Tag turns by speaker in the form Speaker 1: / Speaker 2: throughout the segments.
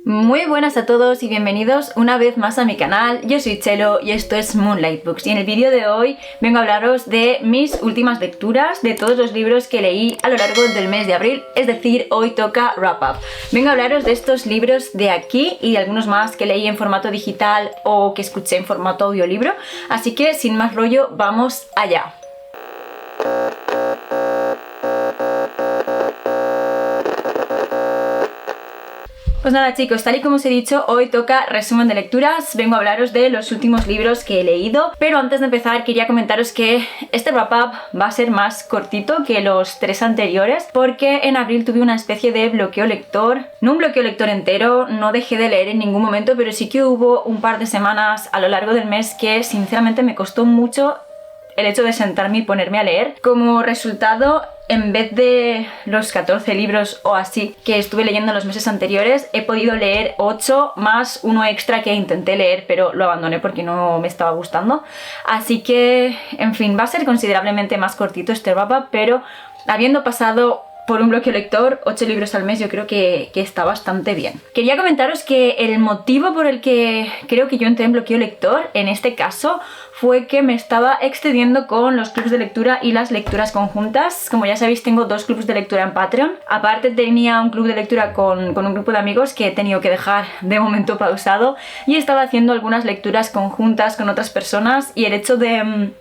Speaker 1: Muy buenas a todos y bienvenidos una vez más a mi canal. Yo soy Chelo y esto es Moonlight Books, y en el vídeo de hoy vengo a hablaros de mis últimas lecturas, de todos los libros que leí a lo largo del mes de abril, es decir, hoy toca Wrap Up. Vengo a hablaros de estos libros de aquí y de algunos más que leí en formato digital o que escuché en formato audiolibro, así que sin más rollo, vamos allá. Pues nada chicos, tal y como os he dicho, hoy toca resumen de lecturas. Vengo a hablaros de los últimos libros que he leído, pero antes de empezar quería comentaros que este wrap-up va a ser más cortito que los 3 anteriores, porque en abril tuve una especie de bloqueo lector. No un bloqueo lector entero, no dejé de leer en ningún momento, pero sí que hubo un par de semanas a lo largo del mes que sinceramente me costó mucho el hecho de sentarme y ponerme a leer. Como resultado, en vez de los 14 libros o así que estuve leyendo en los meses anteriores, he podido leer 8 más uno extra que intenté leer, pero lo abandoné porque no me estaba gustando. Así que, en fin, va a ser considerablemente más cortito este wrap-up, pero habiendo pasado por un bloqueo lector, 8 libros al mes, yo creo que está bastante bien. Quería comentaros que el motivo por el que creo que yo entré en bloqueo lector, en este caso, fue que me estaba excediendo con los clubs de lectura y las lecturas conjuntas. Como ya sabéis, tengo 2 clubs de lectura en Patreon. Aparte tenía un club de lectura con un grupo de amigos que he tenido que dejar de momento pausado, y estaba haciendo algunas lecturas conjuntas con otras personas, y el hecho de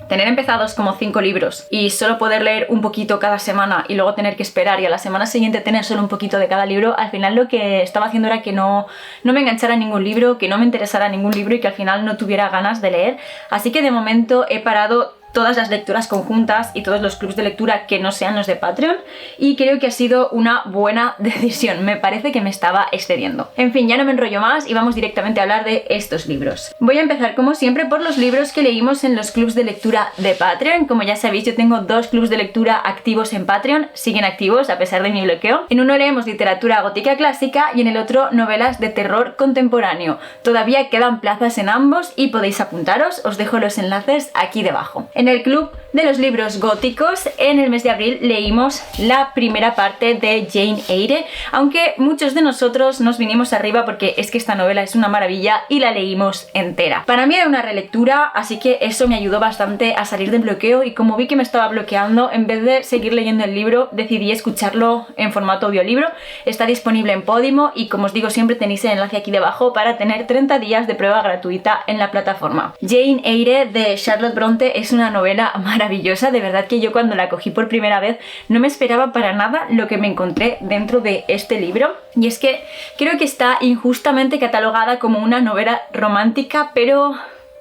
Speaker 1: tener empezados como 5 libros y solo poder leer un poquito cada semana y luego tener que esperar y a la semana siguiente tener solo un poquito de cada libro, al final lo que estaba haciendo era que no me enganchara ningún libro, que no me interesara ningún libro y que al final no tuviera ganas de leer. Así que de momento he parado todas las lecturas conjuntas y todos los clubs de lectura que no sean los de Patreon, y creo que ha sido una buena decisión. Me parece que me estaba excediendo. En fin, ya no me enrollo más y vamos directamente a hablar de estos libros. Voy a empezar como siempre por los libros que leímos en los clubs de lectura de Patreon. Como ya sabéis, yo tengo 2 clubs de lectura activos en Patreon, siguen activos a pesar de mi bloqueo. En uno leemos literatura gótica clásica y en el otro novelas de terror contemporáneo. Todavía quedan plazas en ambos y podéis apuntaros, os dejo los enlaces aquí debajo. En el club de los libros góticos, en el mes de abril leímos la primera parte de Jane Eyre, aunque muchos de nosotros nos vinimos arriba porque es que esta novela es una maravilla y la leímos entera. Para mí era una relectura, así que eso me ayudó bastante a salir del bloqueo, y como vi que me estaba bloqueando, en vez de seguir leyendo el libro, decidí escucharlo en formato audiolibro. Está disponible en Podimo y, como os digo siempre, tenéis el enlace aquí debajo para tener 30 días de prueba gratuita en la plataforma. Jane Eyre de Charlotte Bronte es una novela maravillosa, de verdad que yo cuando la cogí por primera vez no me esperaba para nada lo que me encontré dentro de este libro, y es que creo que está injustamente catalogada como una novela romántica, pero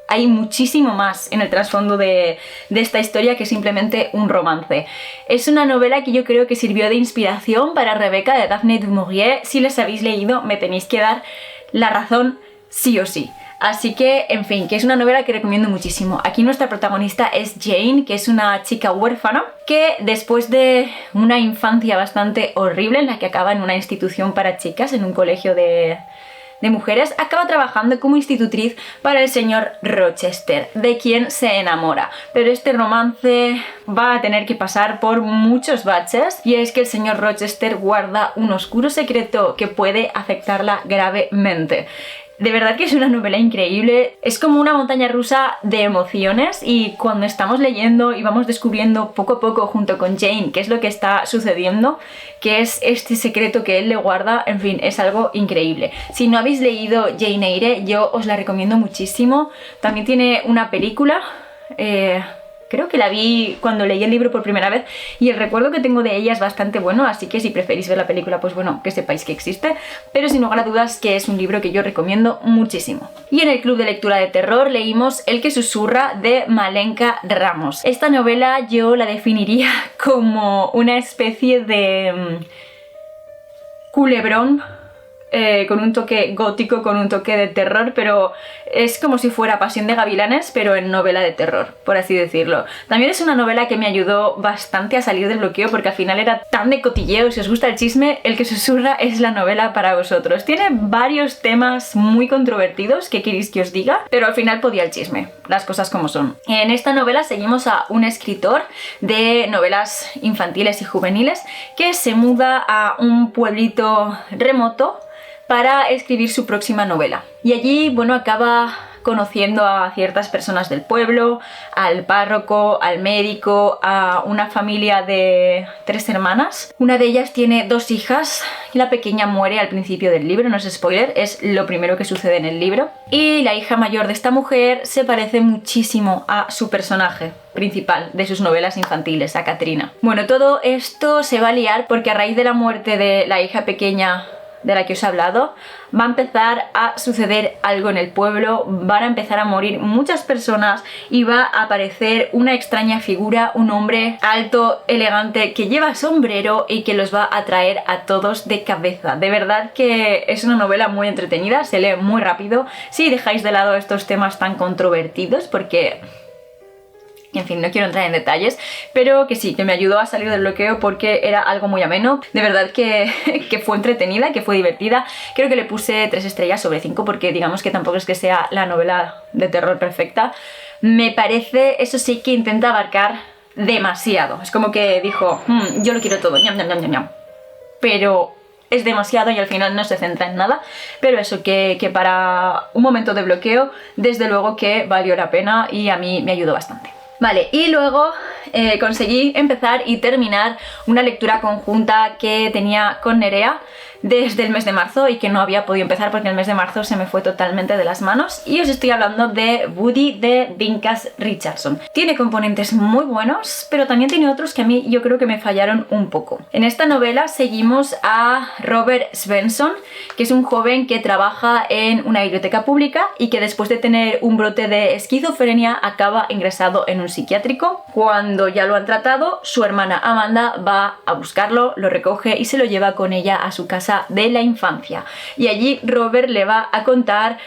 Speaker 1: hay muchísimo más en el trasfondo de esta historia que simplemente un romance. Es una novela que yo creo que sirvió de inspiración para Rebecca de Daphne du Maurier. Si les habéis leído, me tenéis que dar la razón sí o sí. Así que, en fin, que es una novela que recomiendo muchísimo. Aquí nuestra protagonista es Jane, que es una chica huérfana que, después de una infancia bastante horrible en la que acaba en una institución para chicas, en un colegio de mujeres, acaba trabajando como institutriz para el señor Rochester, de quien se enamora. Pero este romance va a tener que pasar por muchos baches, y es que el señor Rochester guarda un oscuro secreto que puede afectarla gravemente. De verdad que es una novela increíble, es como una montaña rusa de emociones, y cuando estamos leyendo y vamos descubriendo poco a poco junto con Jane qué es lo que está sucediendo, qué es este secreto que él le guarda, en fin, es algo increíble. Si no habéis leído Jane Eyre, yo os la recomiendo muchísimo. También tiene una película, creo que la vi cuando leí el libro por primera vez, y el recuerdo que tengo de ella es bastante bueno, así que si preferís ver la película, pues bueno, que sepáis que existe, pero sin lugar a dudas que es un libro que yo recomiendo muchísimo. Y en el club de lectura de terror leímos El que susurra de Malenka Ramos. Esta novela yo la definiría como una especie de culebrón, con un toque gótico, con un toque de terror, pero es como si fuera Pasión de Gavilanes, pero en novela de terror, por así decirlo. También es una novela que me ayudó bastante a salir del bloqueo, porque al final era tan de cotilleo. Si os gusta el chisme, El que susurra es la novela para vosotros. Tiene varios temas muy controvertidos, ¿qué queréis que os diga? Pero al final podía el chisme, las cosas como son. En esta novela seguimos a un escritor de novelas infantiles y juveniles que se muda a un pueblito remoto para escribir su próxima novela. Y allí, bueno, acaba conociendo a ciertas personas del pueblo, al párroco, al médico, a una familia de 3 hermanas. Una de ellas tiene 2 hijas y la pequeña muere al principio del libro, no es spoiler, es lo primero que sucede en el libro. Y la hija mayor de esta mujer se parece muchísimo a su personaje principal de sus novelas infantiles, a Katrina. Bueno, todo esto se va a liar porque a raíz de la muerte de la hija pequeña de la que os he hablado, va a empezar a suceder algo en el pueblo, van a empezar a morir muchas personas y va a aparecer una extraña figura, un hombre alto, elegante, que lleva sombrero y que los va a traer a todos de cabeza. De verdad que es una novela muy entretenida, se lee muy rápido si dejáis de lado estos temas tan controvertidos, porque... en fin, no quiero entrar en detalles, pero que sí, que me ayudó a salir del bloqueo porque era algo muy ameno. De verdad que fue entretenida, que fue divertida. Creo que le puse 3 estrellas sobre 5 porque digamos que tampoco es que sea la novela de terror perfecta. Me parece, eso sí, que intenta abarcar demasiado. Es como que dijo, yo lo quiero todo, ñam, ñam, ñam, ñam, ñam. Pero es demasiado y al final no se centra en nada. Pero eso, que para un momento de bloqueo, desde luego que valió la pena y a mí me ayudó bastante. Vale, y luego conseguí empezar y terminar una lectura conjunta que tenía con Nerea desde el mes de marzo y que no había podido empezar porque el mes de marzo se me fue totalmente de las manos, y os estoy hablando de Woody de Vincas Richardson. Tiene componentes muy buenos, pero también tiene otros que a mí yo creo que me fallaron un poco. En esta novela seguimos a Robert Svensson, que es un joven que trabaja en una biblioteca pública y que después de tener un brote de esquizofrenia acaba ingresado en un psiquiátrico. Cuando ya lo han tratado, su hermana Amanda va a buscarlo, lo recoge y se lo lleva con ella a su casa de la infancia. Y allí Robert le va a contar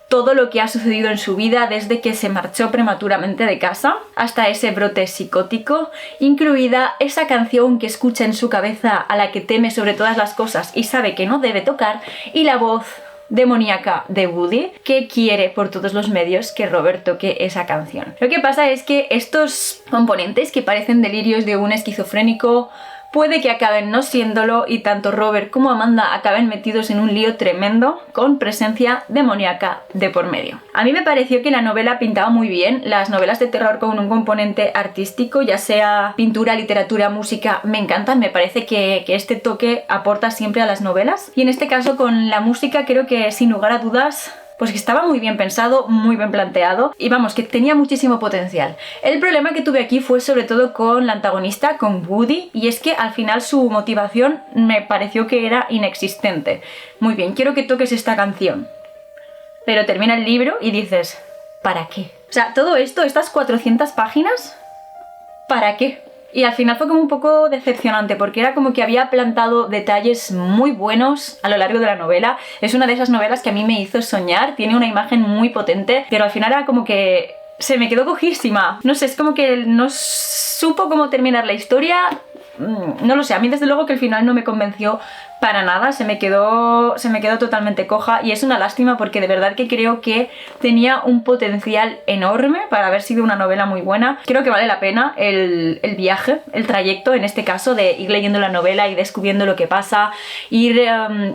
Speaker 1: todo lo que ha sucedido en su vida desde que se marchó prematuramente de casa hasta ese brote psicótico, incluida esa canción que escucha en su cabeza a la que teme sobre todas las cosas y sabe que no debe tocar, y la voz demoníaca de Woody, que quiere por todos los medios que Robert toque esa canción. Lo que pasa es que estos componentes que parecen delirios de un esquizofrénico puede que acaben no siéndolo, y tanto Robert como Amanda acaben metidos en un lío tremendo con presencia demoníaca de por medio. A mí me pareció que la novela pintaba muy bien. Las novelas de terror con un componente artístico, ya sea pintura, literatura, música, me encantan. Me parece que este toque aporta siempre a las novelas, y en este caso con la música creo que sin lugar a dudas pues que estaba muy bien pensado, muy bien planteado, y vamos, que tenía muchísimo potencial. El problema que tuve aquí fue sobre todo con la antagonista, con Woody, y es que al final su motivación me pareció que era inexistente. Muy bien, quiero que toques esta canción, pero termina el libro y dices, ¿para qué? O sea, todo esto, estas 400 páginas, ¿para qué? Y al final fue como un poco decepcionante porque era como que había plantado detalles muy buenos a lo largo de la novela. Es una de esas novelas que a mí me hizo soñar, tiene una imagen muy potente, pero al final era como que se me quedó cojísima. No sé, es como que no supo cómo terminar la historia. No lo sé, a mí desde luego que el final no me convenció para nada, se me quedó totalmente coja, y es una lástima porque de verdad que creo que tenía un potencial enorme para haber sido una novela muy buena. Creo que vale la pena el viaje, el trayecto en este caso, de ir leyendo la novela y descubriendo lo que pasa, ir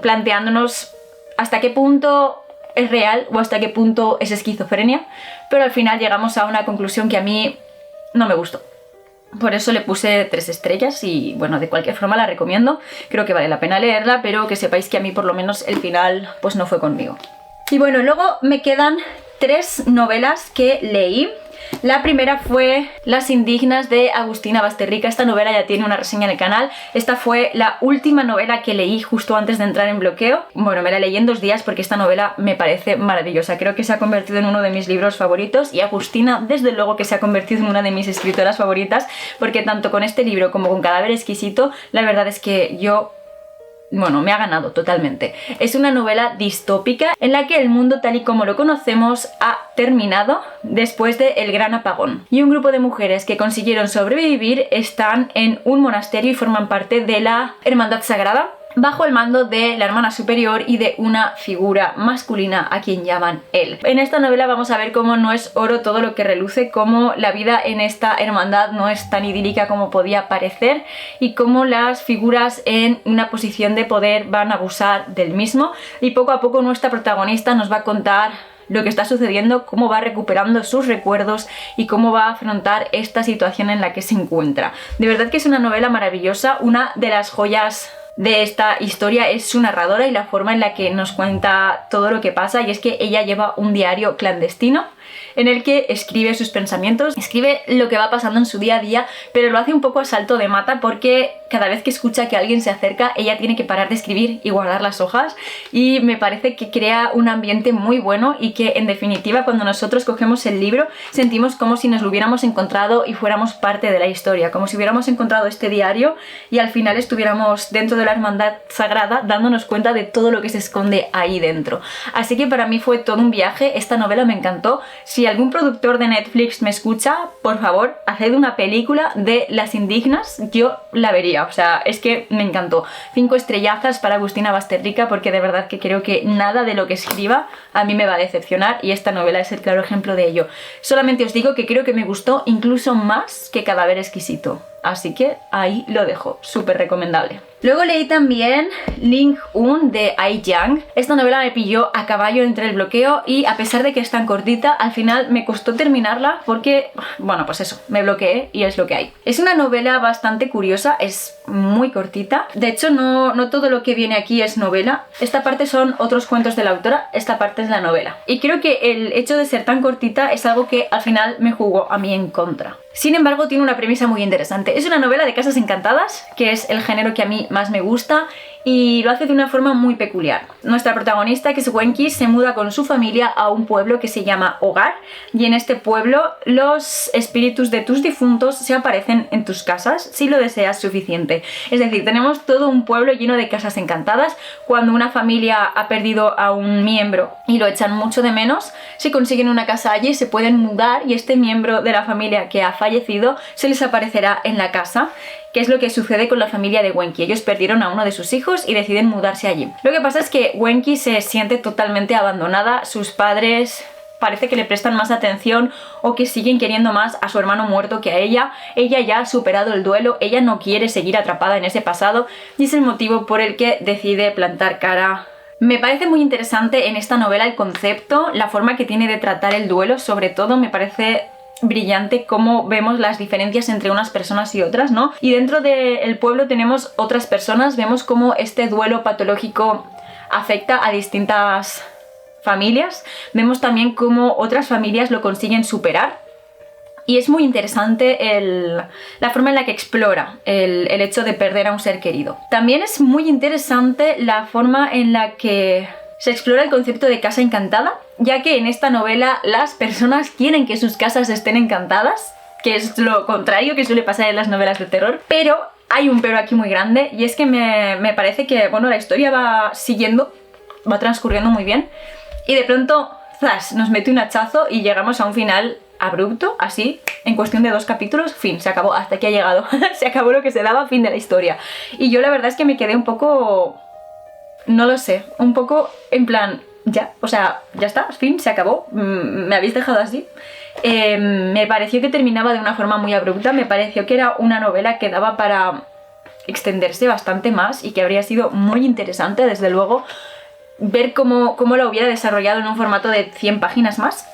Speaker 1: planteándonos hasta qué punto es real o hasta qué punto es esquizofrenia, pero al final llegamos a una conclusión que a mí no me gustó. Por eso le puse 3 estrellas y bueno, de cualquier forma la recomiendo. Creo que vale la pena leerla, pero que sepáis que a mí por lo menos el final pues no fue conmigo. Y bueno, luego me quedan 3 novelas que leí. La primera fue Las Indignas de Agustina Basterrica. Esta novela ya tiene una reseña en el canal. Esta fue la última novela que leí justo antes de entrar en bloqueo. Bueno, me la leí en 2 días porque esta novela me parece maravillosa. Creo que se ha convertido en uno de mis libros favoritos, y Agustina desde luego que se ha convertido en una de mis escritoras favoritas, porque tanto con este libro como con Cadáver Exquisito, la verdad es que bueno, me ha ganado totalmente. Es una novela distópica en la que el mundo tal y como lo conocemos ha terminado después del gran apagón. Y un grupo de mujeres que consiguieron sobrevivir están en un monasterio y forman parte de la Hermandad Sagrada. bajo el mando de la hermana superior y de una figura masculina a quien llaman él. En esta novela vamos a ver cómo no es oro todo lo que reluce, cómo la vida en esta hermandad no es tan idílica como podía parecer y cómo las figuras en una posición de poder van a abusar del mismo, y poco a poco nuestra protagonista nos va a contar lo que está sucediendo, cómo va recuperando sus recuerdos y cómo va a afrontar esta situación en la que se encuentra. De verdad que es una novela maravillosa. Una de las joyas de esta historia es su narradora y la forma en la que nos cuenta todo lo que pasa, y es que ella lleva un diario clandestino en el que escribe sus pensamientos, escribe lo que va pasando en su día a día, pero lo hace un poco a salto de mata porque cada vez que escucha que alguien se acerca, ella tiene que parar de escribir y guardar las hojas, y me parece que crea un ambiente muy bueno y que en definitiva cuando nosotros cogemos el libro sentimos como si nos lo hubiéramos encontrado y fuéramos parte de la historia, como si hubiéramos encontrado este diario y al final estuviéramos dentro de la hermandad sagrada dándonos cuenta de todo lo que se esconde ahí dentro. Así que para mí fue todo un viaje, esta novela me encantó. Si algún productor de Netflix me escucha, por favor, haced una película de Las Indignas, yo la vería, o sea, es que me encantó. 5 estrellazas para Agustina Basterrica, porque de verdad que creo que nada de lo que escriba a mí me va a decepcionar, y esta novela es el claro ejemplo de ello. Solamente os digo que creo que me gustó incluso más que Cadáver Exquisito. Así que ahí lo dejo, súper recomendable. Luego leí también Ling Un de Ai Yang. Esta novela me pilló a caballo entre el bloqueo y a pesar de que es tan cortita, al final me costó terminarla porque, bueno, pues eso, me bloqueé y es lo que hay. Es una novela bastante curiosa, es muy cortita. De hecho, no todo lo que viene aquí es novela. Esta parte son otros cuentos de la autora, esta parte es la novela. Y creo que el hecho de ser tan cortita es algo que al final me jugó a mí en contra. Sin embargo, tiene una premisa muy interesante. Es una novela de casas encantadas, que es el género que a mí más me gusta, y lo hace de una forma muy peculiar. Nuestra protagonista, que es Wenqi, se muda con su familia a un pueblo que se llama Hogar, y en este pueblo los espíritus de tus difuntos se aparecen en tus casas si lo deseas suficiente. Es decir, tenemos todo un pueblo lleno de casas encantadas. Cuando una familia ha perdido a un miembro y lo echan mucho de menos, si consiguen una casa allí se pueden mudar y este miembro de la familia que ha fallecido se les aparecerá en la casa, que es lo que sucede con la familia de Wenqi. Ellos perdieron a uno de sus hijos y deciden mudarse allí. Lo que pasa es que Wenqi se siente totalmente abandonada. Sus padres parece que le prestan más atención o que siguen queriendo más a su hermano muerto que a ella. Ella ya ha superado el duelo, ella no quiere seguir atrapada en ese pasado y es el motivo por el que decide plantar cara. Me parece muy interesante en esta novela el concepto, la forma que tiene de tratar el duelo, sobre todo me parece brillante cómo vemos las diferencias entre unas personas y otras, ¿no? Y dentro del pueblo tenemos otras personas, vemos cómo este duelo patológico afecta a distintas familias, vemos también cómo otras familias lo consiguen superar. Y es muy interesante la forma en la que explora el hecho de perder a un ser querido. También es muy interesante la forma en la que se explora el concepto de casa encantada, ya que en esta novela las personas quieren que sus casas estén encantadas, que es lo contrario que suele pasar en las novelas de terror. Pero hay un pero aquí muy grande, y es que me parece que, bueno, la historia va transcurriendo muy bien, y de pronto, ¡zas!, nos mete un hachazo y llegamos a un final abrupto, así, en cuestión de 2 capítulos, fin, se acabó, hasta aquí ha llegado. Se acabó lo que se daba, fin de la historia. Y yo la verdad es que me quedé un poco, no lo sé, un poco en plan, ya, o sea, ya está, fin, se acabó, me habéis dejado así. Me pareció que terminaba de una forma muy abrupta, me pareció que era una novela que daba para extenderse bastante más y que habría sido muy interesante, desde luego, ver cómo la hubiera desarrollado en un formato de 100 páginas más.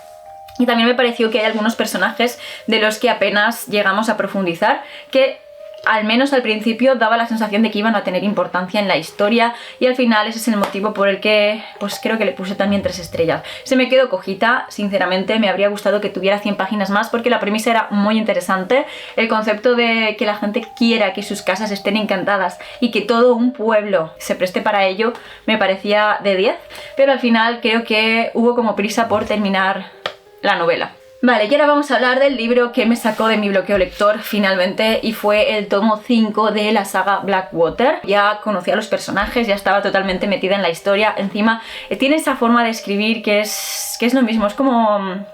Speaker 1: Y también me pareció que hay algunos personajes de los que apenas llegamos a profundizar, que al menos al principio daba la sensación de que iban a tener importancia en la historia, y al final ese es el motivo por el que pues creo que le puse también 3 estrellas. Se me quedó cojita, sinceramente me habría gustado que tuviera 100 páginas más porque la premisa era muy interesante. El concepto de que la gente quiera que sus casas estén encantadas y que todo un pueblo se preste para ello me parecía de 10, pero al final creo que hubo como prisa por terminar la novela. Vale, y ahora vamos a hablar del libro que me sacó de mi bloqueo lector finalmente, y fue el tomo 5 de la saga Blackwater. Ya conocía a los personajes, ya estaba totalmente metida en la historia. Encima tiene esa forma de escribir que es lo mismo, es como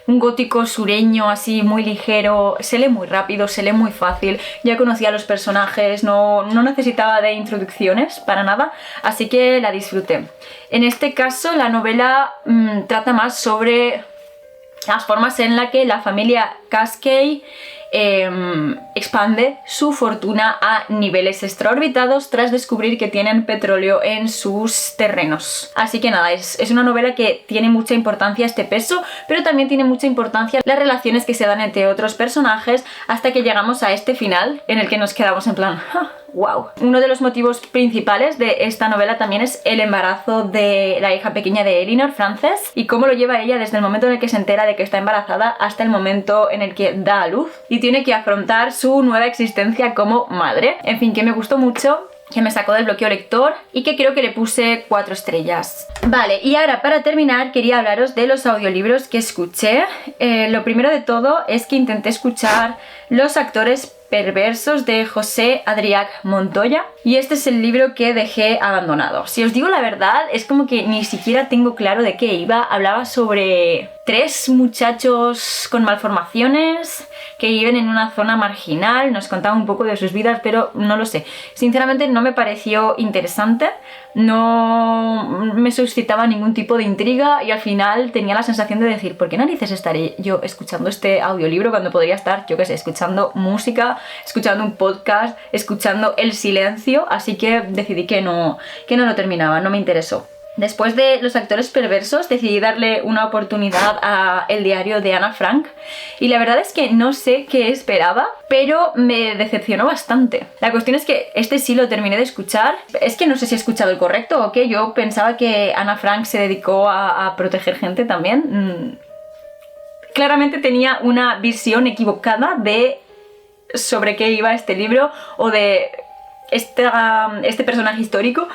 Speaker 1: un gótico sureño así muy ligero, se lee muy rápido, se lee muy fácil, ya conocía a los personajes, no necesitaba de introducciones para nada, así que la disfruté. En este caso la novela trata más sobre las formas en las que la familia Cascade expande su fortuna a niveles extraorbitados tras descubrir que tienen petróleo en sus terrenos. Así que nada, es una novela que tiene mucha importancia este peso, pero también tiene mucha importancia las relaciones que se dan entre otros personajes hasta que llegamos a este final en el que nos quedamos en plan wow. Uno de los motivos principales de esta novela también es el embarazo de la hija pequeña de Elinor, Frances, y cómo lo lleva ella desde el momento en el que se entera de que está embarazada hasta el momento en el que da a luz y tiene que afrontar su nueva existencia como madre. En fin, que me gustó mucho, que me sacó del bloqueo lector y que creo que le puse 4 estrellas. Vale, y ahora para terminar quería hablaros de los audiolibros que escuché. Lo primero de todo es que intenté escuchar Los actores perversos de José Adrià Montoya y este es el libro que dejé abandonado. Si os digo la verdad, es como que ni siquiera tengo claro de qué iba. Hablaba sobre 3 muchachos con malformaciones que viven en una zona marginal, nos contaban un poco de sus vidas, pero no lo sé. Sinceramente no me pareció interesante, no me suscitaba ningún tipo de intriga y al final tenía la sensación de decir, ¿por qué narices estaré yo escuchando este audiolibro cuando podría estar, yo qué sé, escuchando música, escuchando un podcast, escuchando el silencio? Así que decidí que no lo terminaba, no me interesó. Después de Los actores perversos decidí darle una oportunidad a El diario de Ana Frank y la verdad es que no sé qué esperaba, pero me decepcionó bastante. La cuestión es que este sí lo terminé de escuchar, es que no sé si he escuchado el correcto o qué, yo pensaba que Ana Frank se dedicó a proteger gente también. Claramente tenía una visión equivocada de sobre qué iba este libro o de este personaje histórico,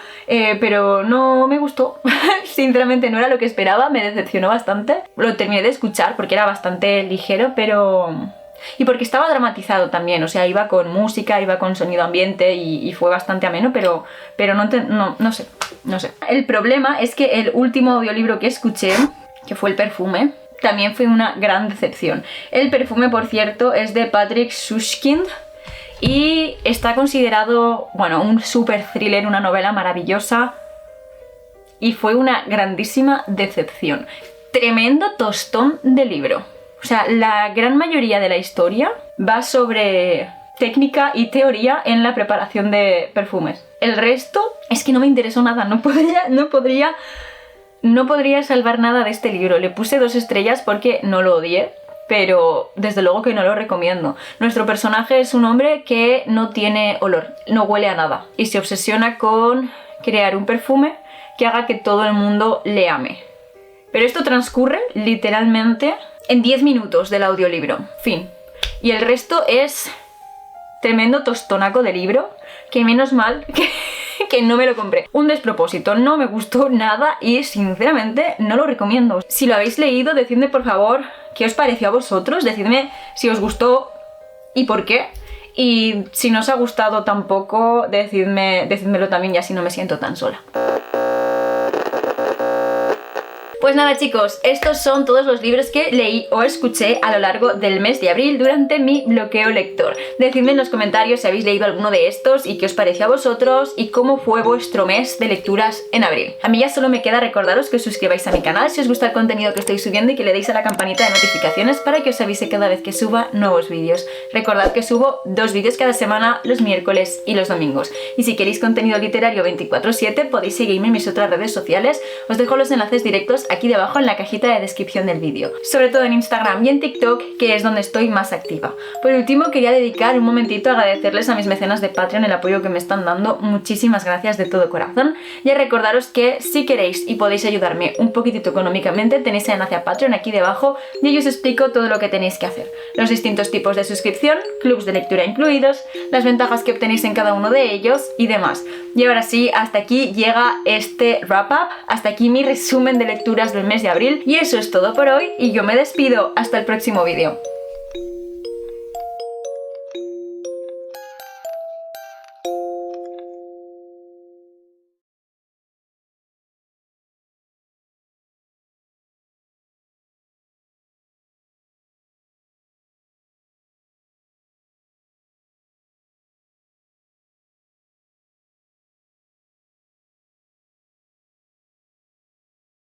Speaker 1: pero no me gustó. Sinceramente no era lo que esperaba, me decepcionó bastante. Lo terminé de escuchar porque era bastante ligero, pero... y porque estaba dramatizado también, o sea, iba con música, iba con sonido ambiente y fue bastante ameno, pero no sé. El problema es que el último audiolibro que escuché, que fue El perfume, también fue una gran decepción. El perfume, por cierto, es de Patrick Suskind y está considerado, bueno, un super thriller, una novela maravillosa y fue una grandísima decepción. Tremendo tostón de libro. O sea, la gran mayoría de la historia va sobre técnica y teoría en la preparación de perfumes. El resto es que no me interesó nada, no podría salvar nada de este libro. Le puse 2 estrellas porque no lo odié, pero desde luego que no lo recomiendo. Nuestro personaje es un hombre que no tiene olor, no huele a nada y se obsesiona con crear un perfume que haga que todo el mundo le ame. Pero esto transcurre literalmente en 10 minutos del audiolibro, fin. Y el resto es tremendo tostonaco de libro, que menos mal que no me lo compré. Un despropósito, no me gustó nada y sinceramente no lo recomiendo. Si lo habéis leído, decidme por favor qué os pareció a vosotros, decidme si os gustó y por qué. Y si no os ha gustado tampoco, decídmelo también y así no me siento tan sola. Pues nada chicos, estos son todos los libros que leí o escuché a lo largo del mes de abril durante mi bloqueo lector. Decidme en los comentarios si habéis leído alguno de estos y qué os pareció a vosotros y cómo fue vuestro mes de lecturas en abril. A mí ya solo me queda recordaros que os suscribáis a mi canal si os gusta el contenido que estoy subiendo y que le deis a la campanita de notificaciones para que os avise cada vez que suba nuevos vídeos. Recordad que subo 2 vídeos cada semana, los miércoles y los domingos. Y si queréis contenido literario 24/7 podéis seguirme en mis otras redes sociales, os dejo los enlaces directos aquí debajo en la cajita de descripción del vídeo, sobre todo en Instagram y en TikTok, que es donde estoy más activa. Por último, quería dedicar un momentito a agradecerles a mis mecenas de Patreon el apoyo que me están dando, muchísimas gracias de todo corazón, y a recordaros que si queréis y podéis ayudarme un poquitito económicamente, tenéis el enlace a Patreon aquí debajo y ahí os explico todo lo que tenéis que hacer, los distintos tipos de suscripción, clubs de lectura incluidos, las ventajas que obtenéis en cada uno de ellos y demás. Y ahora sí, hasta aquí llega este wrap up, hasta aquí mi resumen de lectura del mes de abril y eso es todo por hoy y yo me despido hasta el próximo vídeo.